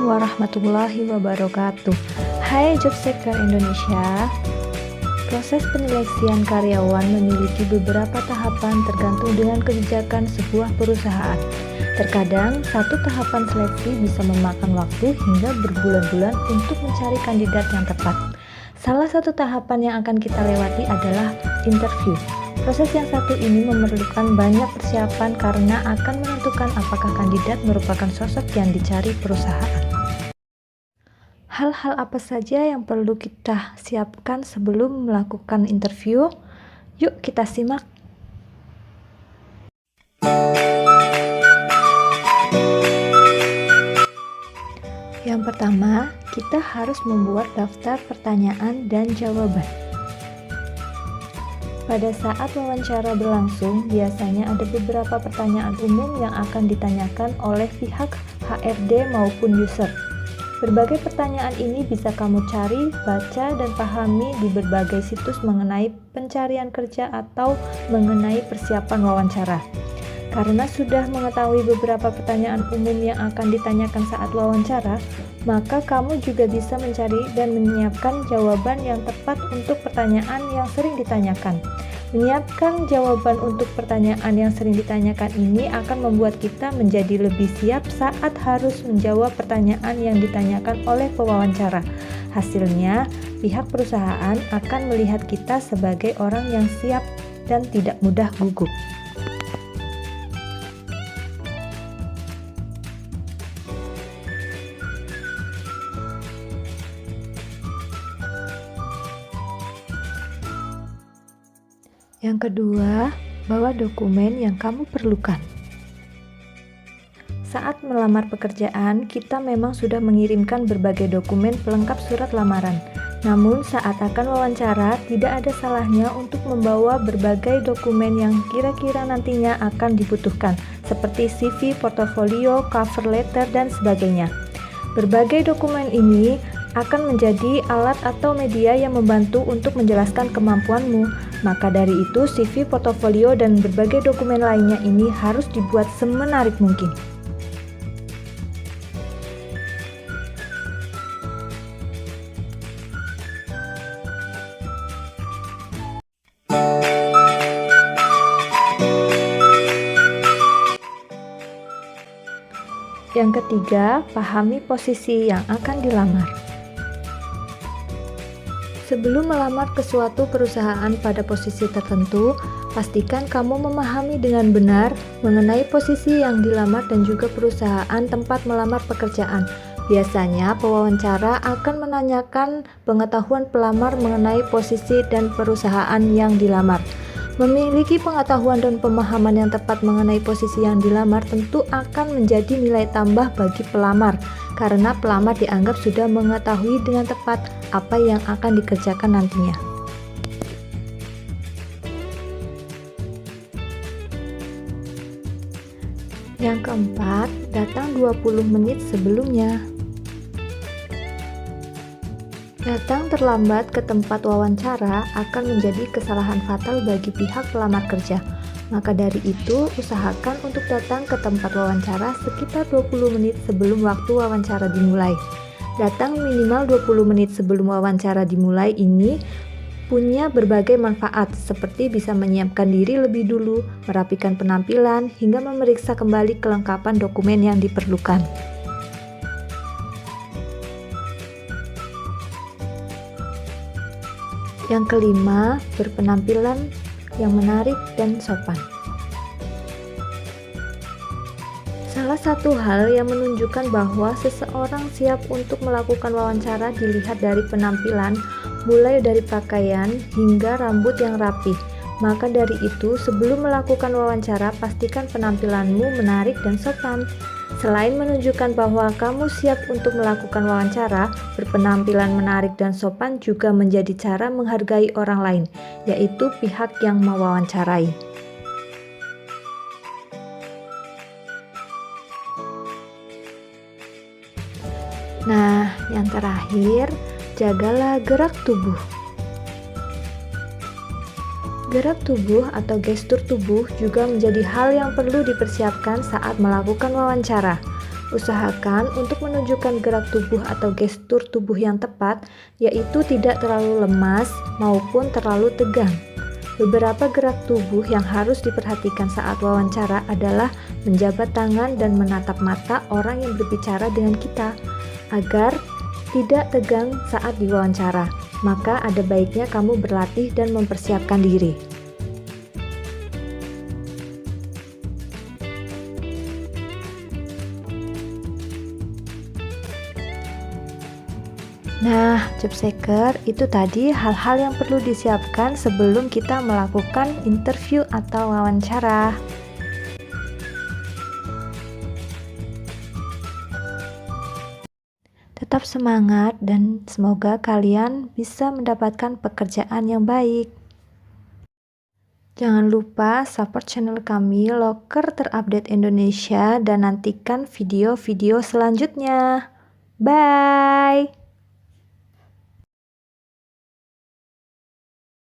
warahmatullahi wabarakatuh. Hai Job Seeker Indonesia. Proses penyeleksian karyawan memiliki beberapa tahapan tergantung dengan kebijakan sebuah perusahaan. Terkadang, satu tahapan seleksi bisa memakan waktu hingga berbulan-bulan untuk mencari kandidat yang tepat. Salah satu tahapan yang akan kita lewati adalah interview. Proses yang satu ini memerlukan banyak persiapan karena akan menentukan apakah kandidat merupakan sosok yang dicari perusahaan. Hal-hal apa saja yang perlu kita siapkan sebelum melakukan interview? Yuk kita simak. Yang pertama, kita harus membuat daftar pertanyaan dan jawaban. Pada saat wawancara berlangsung, biasanya ada beberapa pertanyaan umum yang akan ditanyakan oleh pihak HRD maupun user. Berbagai pertanyaan ini bisa kamu cari, baca, dan pahami di berbagai situs mengenai pencarian kerja atau mengenai persiapan wawancara. Karena sudah mengetahui beberapa pertanyaan umum yang akan ditanyakan saat wawancara, maka kamu juga bisa mencari dan menyiapkan jawaban yang tepat untuk pertanyaan yang sering ditanyakan. Menyiapkan jawaban untuk pertanyaan yang sering ditanyakan ini akan membuat kita menjadi lebih siap saat harus menjawab pertanyaan yang ditanyakan oleh pewawancara. Hasilnya, pihak perusahaan akan melihat kita sebagai orang yang siap dan tidak mudah gugup. Yang kedua, bawa dokumen yang kamu perlukan. Saat melamar pekerjaan, kita memang sudah mengirimkan berbagai dokumen pelengkap surat lamaran. Namun, saat akan wawancara, tidak ada salahnya untuk membawa berbagai dokumen yang kira-kira nantinya akan dibutuhkan, seperti CV, portofolio, cover letter, dan sebagainya. Berbagai dokumen ini akan menjadi alat atau media yang membantu untuk menjelaskan kemampuanmu. Maka dari itu, CV, portofolio, dan berbagai dokumen lainnya ini harus dibuat semenarik mungkin. Yang ketiga, pahami posisi yang akan dilamar. Sebelum melamar ke suatu perusahaan pada posisi tertentu, pastikan kamu memahami dengan benar mengenai posisi yang dilamar dan juga perusahaan tempat melamar pekerjaan. Biasanya, pewawancara akan menanyakan pengetahuan pelamar mengenai posisi dan perusahaan yang dilamar. Memiliki pengetahuan dan pemahaman yang tepat mengenai posisi yang dilamar tentu akan menjadi nilai tambah bagi pelamar, karena pelamar dianggap sudah mengetahui dengan tepat apa yang akan dikerjakan nantinya. Yang keempat, datang 20 menit sebelumnya. Datang terlambat ke tempat wawancara akan menjadi kesalahan fatal bagi pihak pelamar kerja. Maka dari itu, usahakan untuk datang ke tempat wawancara sekitar 20 menit sebelum waktu wawancara dimulai. Datang minimal 20 menit sebelum wawancara dimulai ini punya berbagai manfaat, seperti bisa menyiapkan diri lebih dulu, merapikan penampilan, hingga memeriksa kembali kelengkapan dokumen yang diperlukan. Yang kelima, berpenampilan yang menarik dan sopan. Salah satu hal yang menunjukkan bahwa seseorang siap untuk melakukan wawancara dilihat dari penampilan, mulai dari pakaian hingga rambut yang rapi. Maka dari itu, sebelum melakukan wawancara, pastikan penampilanmu menarik dan sopan. Selain menunjukkan bahwa kamu siap untuk melakukan wawancara, berpenampilan menarik dan sopan juga menjadi cara menghargai orang lain, yaitu pihak yang mewawancarai. Nah, yang terakhir, jagalah gerak tubuh. Gerak tubuh atau gestur tubuh juga menjadi hal yang perlu dipersiapkan saat melakukan wawancara. Usahakan untuk menunjukkan gerak tubuh atau gestur tubuh yang tepat, yaitu tidak terlalu lemas maupun terlalu tegang. Beberapa gerak tubuh yang harus diperhatikan saat wawancara adalah menjabat tangan dan menatap mata orang yang berbicara dengan kita, agar tidak tegang saat diwawancara. Maka ada baiknya kamu berlatih dan mempersiapkan diri. Nah, job seeker, itu tadi hal-hal yang perlu disiapkan sebelum kita melakukan interview atau wawancara. Tetap semangat dan semoga kalian bisa mendapatkan pekerjaan yang baik. Jangan lupa support channel kami Loker Terupdate Indonesia dan nantikan video-video selanjutnya. Bye!